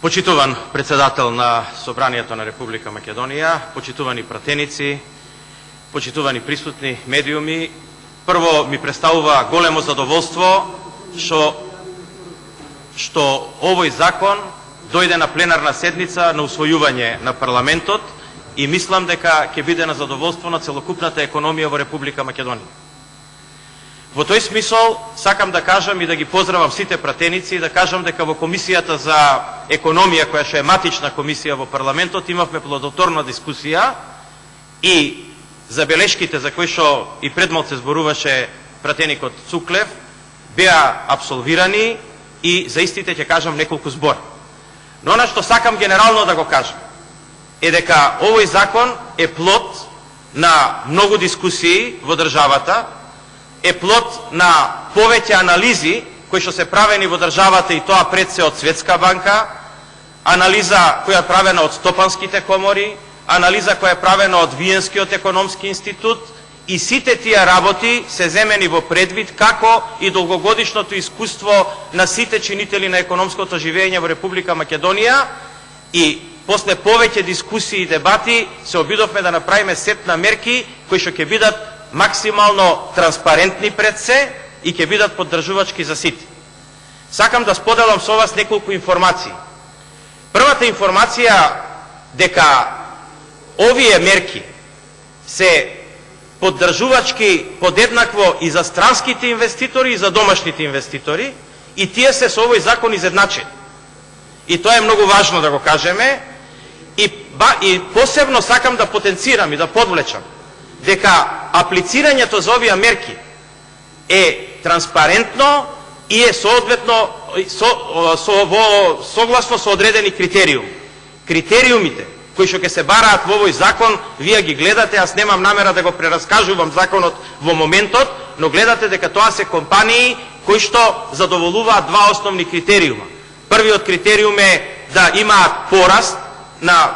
Почитуван председател на Собранието на Република Македонија, почитувани пратеници, почитувани присутни медиуми, прво ми представува големо задоволство што овој закон дојде на пленарна седница на усвојување на парламентот и мислам дека ќе биде на задоволство на целокупната економија во Република Македонија. Во тој смисол сакам да кажам и да ги поздравам сите пратеници и да кажам дека во Комисијата за економија, која што е матична комисија во парламентот, имавме плодотворна дискусија и забелешките за кои што и предмалце зборуваше пратеникот Цуклев беа апсолвирани и за истите ќе кажам неколку збора. Но она што сакам генерално да го кажам е дека овој закон е плод на многу дискусии во државата, е плод на повеќе анализи кои што се правени во државата и тоа пред се од Светска банка, анализа која е правена од стопанските комори, анализа која е правена од Виенскиот економски институт и сите тие работи се земени во предвид како и долгогодишното искуство на сите чинители на економското живење во Република Македонија и после повеќе дискусии и дебати се обидовме да направиме сет на мерки кои што ќе бидат максимално транспарентни пред се и ќе бидат поддржувачки за сите. Сакам да споделам со вас неколку информации. Првата информација дека овие мерки се поддржувачки подеднакво и за странските инвеститори и за домашните инвеститори и тие се со овој закон изедначени. И тоа е многу важно да го кажеме и посебно сакам да потенцирам и да подвлечам дека аплицирањето за овие мерки е транспарентно и е соодветно согласно со одредени критериуми. Критериумите кои што ќе се бараат во овој закон, вие ги гледате, аз немам намера да го прераскажувам законот во моментот, но гледате дека тоа се компании кои што задоволуваат два основни критериума. Првиот критериум е да имаат пораст на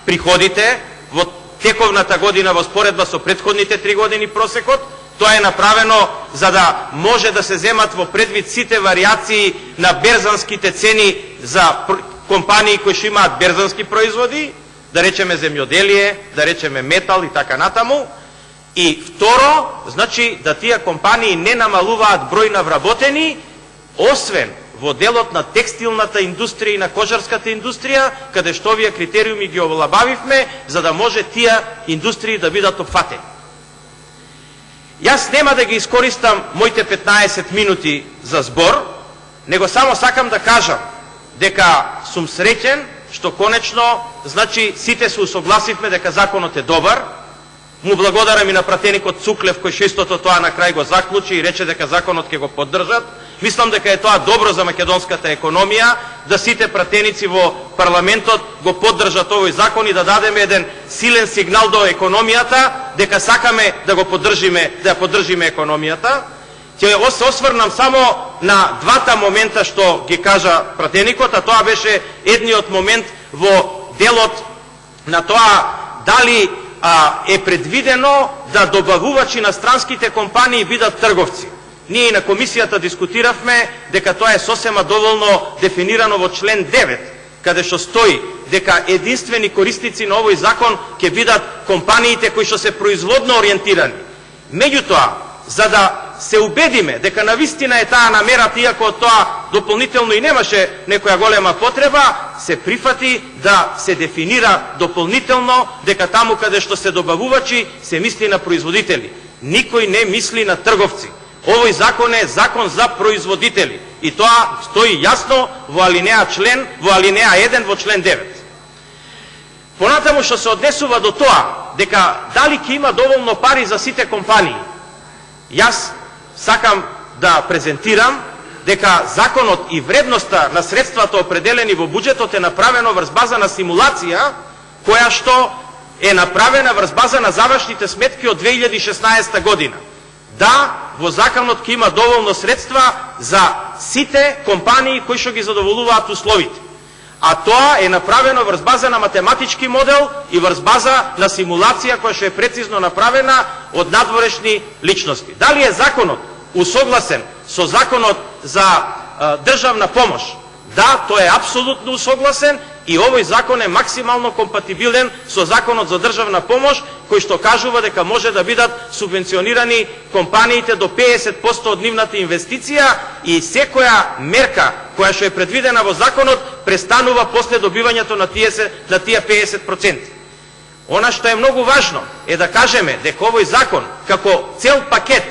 приходите во тековната година во споредба со претходните 3 години просекот. Тоа е направено за да може да се земат во предвид сите варијации на берзанските цени за компании кои што имаат берзански производи, да речеме земјоделие, да речеме метал и така натаму. И второ, значи да тие компании не намалуваат број на вработени, освен во делот на текстилната индустрија и на кожарската индустрија, каде што овие критериуми ги олабавивме, за да може тие индустрии да бидат опфатени. Јас нема да ги искористам моите 15 минути за збор, него само сакам да кажам дека сум среќен што конечно, значи, сите се усогласивме дека законот е добар. Му благодарам и на пратеникот Цуклев, кој што истото тоа на крај го заклучи и рече дека законот ќе го поддржат. Мислам дека е тоа добро за македонската економија, да сите пратеници во парламентот го поддржат овој закон и да дадеме еден силен сигнал до економијата дека сакаме да го поддржиме, да ја поддржиме економијата. Ќе се осврнам само на двата момента што ги кажа пратеникот, а тоа беше едниот момент во делот на тоа дали е предвидено да добавувачи на странските компании бидат трговци. Ние и на комисијата дискутиравме дека тоа е сосема доволно дефинирано во член 9, каде што стои дека единствени корисници на овој закон ќе бидат компаниите кои што се производно ориентирани. Меѓутоа, за да се убедиме дека навистина е таа намера, иако тоа дополнително и немаше некоја голема потреба, се прифати да се дефинира дополнително дека таму каде што се добавувачи се мисли на производители. Никој не мисли на трговци. Овој закон е закон за производители и тоа стои јасно во алинеја 1 во член 9. Понатаму што се однесува до тоа дека дали ќе има доволно пари за сите компании, јас сакам да презентирам дека законот и вредноста на средствата определени во буџетот е направено врз база на симулација која што е направена врз база на завршните сметки од 2016 година. Да, во законот ќе има доволно средства за сите компании кои што ги задоволуваат условите. А тоа е направено врз база на математички модел и врз база на симулација која што е прецизно направена од надворешни личности. Дали е законот усогласен со законот за државна помош Да, тој е апсолутно усогласен и овој закон е максимално компатибилен со законот за државна помош, кој што кажува дека може да бидат субвенционирани компаниите до 50% од нивната инвестиција и секоја мерка која што е предвидена во законот престанува после добивањето на тие 50%. Она што е многу важно е да кажеме дека овој закон како цел пакет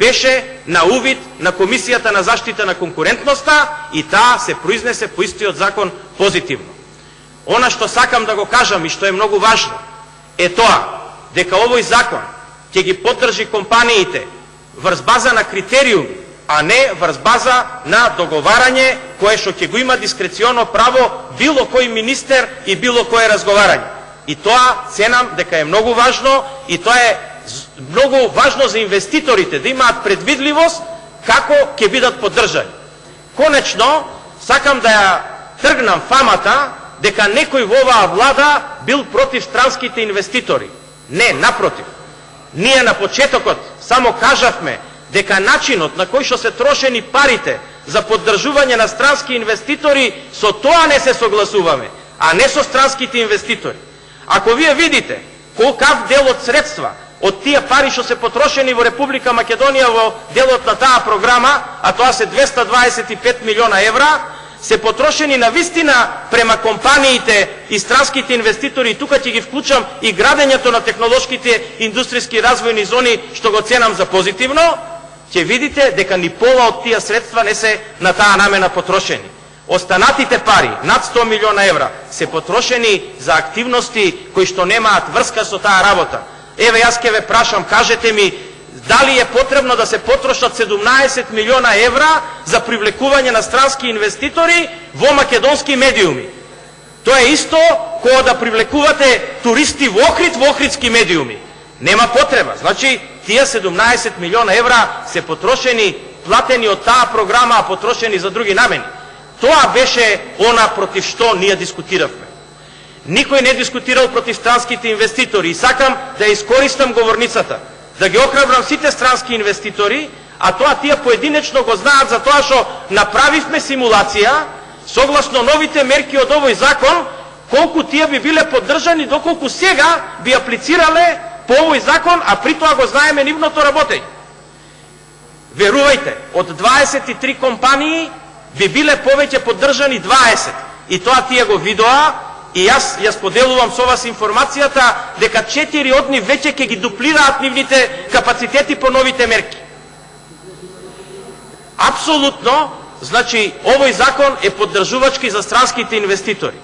беше на увид на Комисијата на заштита на конкурентноста и таа се произнесе по истиот закон позитивно. Она што сакам да го кажам и што е многу важно е тоа дека овој закон ќе ги поддржи компаниите врз база на критериуми, а не врз база на договарање кое што ќе го има дискреционо право било кој министер и било кое разговарање. И тоа ценам дека е многу важно и тоа е многу важно за инвеститорите да имаат предвидливост како ќе бидат поддржани. Конечно, сакам да ја тргнам фамата дека некој во оваа влада бил против странските инвеститори. Не, напротив. Ние на почетокот само кажавме дека начинот на кој што се трошени парите за поддржување на странски инвеститори, со тоа не се согласуваме, а не со странските инвеститори. Ако вие видите колкав дел од средства од тие пари што се потрошени во Република Македонија во делот на таа програма, а тоа се 225 милиона евра, се потрошени на вистина према компаниите и странските инвеститори, и тука ќе ги вклучам и градењето на технолошките индустријски развојни зони, што го ценам за позитивно, ќе видите дека ни пола од тие средства не се на таа намена потрошени. Останатите пари, над 100 милиона евра, се потрошени за активности кои што немаат врска со таа работа. Еве, јас ќе ве прашам, кажете ми, дали е потребно да се потрошат 17 милиона евра за привлекување на странски инвеститори во македонски медиуми? Тоа е исто кога да привлекувате туристи во Охрид во охридски медиуми. Нема потреба. Значи, тие 17 милиона евра се потрошени, платени од таа програма, а потрошени за други намени. Тоа беше она против што ние дискутиравме. Никој не дискутирал против странските инвеститори и сакам да искористам говорницата, да ги охрабрам сите странски инвеститори, а тоа тие поединечно го знаат за тоа што направивме симулација согласно новите мерки од овој закон, колку тие би биле поддржани доколку сега би аплицирале по овој закон, а при тоа го знаеме нивното работење. Верувајте, од 23 компании би биле повеќе поддржани 20. И тоа тие го видоа и јас ја споделувам со вас информацијата дека 4 од нив веќе ќе ги дуплираат нивните капацитети по новите мерки. Апсолутно, значи, овој закон е поддржувачки за странските инвеститори.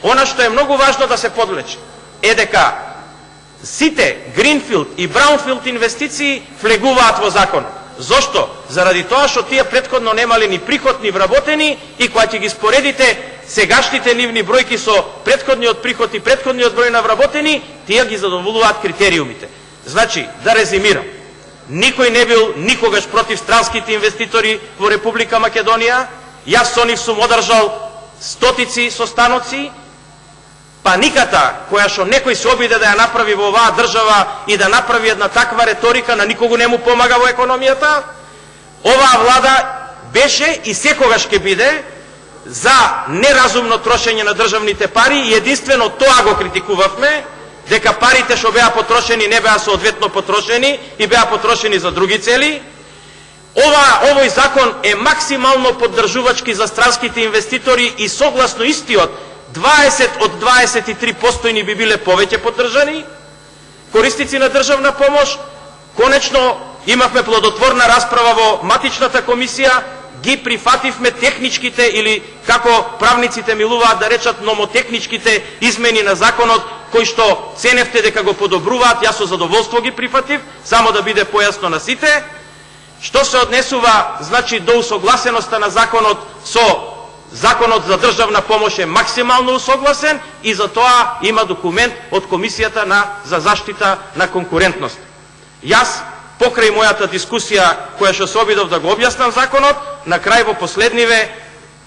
Она што е многу важно да се подлече е дека сите гринфилд и браунфилд инвестиции влегуваат во законот. Зошто? Заради тоа што тие претходно немале ни приход ни вработени и кога ќе ги споредите сегашните нивни бројки со претходниот приход и претходниот број на вработени, тие ги задоволуваат критериумите. Значи, да резимирам, никој не бил никогаш против странските инвеститори во Република Македонија, јас со нив сум одржал стотици состаноци, паниката која што некој се обиде да ја направи во оваа држава и да направи една таква реторика, на никого не му помага во економијата. Оваа влада беше и секогаш ќе биде за неразумно трошење на државните пари и единствено тоа го критикувавме, дека парите што беа потрошени не беа соодветно потрошени и беа потрошени за други цели. Овој закон е максимално поддржувачки за странските инвеститори и согласно истиот 20 од 23 постојни би биле повеќе поддржани корисници на државна помош. Конечно, имавме плодотворна расправа во матичната комисија, ги прифативме техничките или, како правниците милуваат да речат, номотехничките измени на законот, кои што ценевте дека го подобруваат, јас со задоволство ги прифатив, само да биде појасно на сите. Што се однесува, значи, до усогласеноста на законот со Законот за државна помош е максимално усогласен и за тоа има документ од Комисијата за заштита на конкурентност. Јас, покрај мојата дискусија, која што се обидов да го објаснам законот, на крај во последниве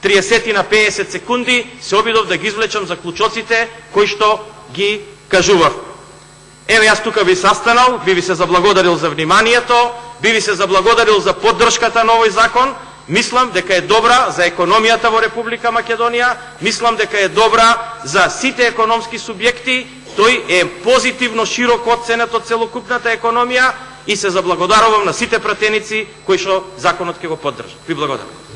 30 на 50 секунди се обидов да ги извлечам заклучоците кои што ги кажував. Еве, јас тука би saстанал, би ви се заблагодарил за вниманието, би ви се заблагодарил за поддршката на овој закон. Мислам дека е добра за економијата во Република Македонија, мислам дека е добра за сите економски субјекти, тој е позитивно широко оценет од целокупната економија и се заблагодарувам на сите пратеници кои што законот ќе го поддржат. Ви благодарам.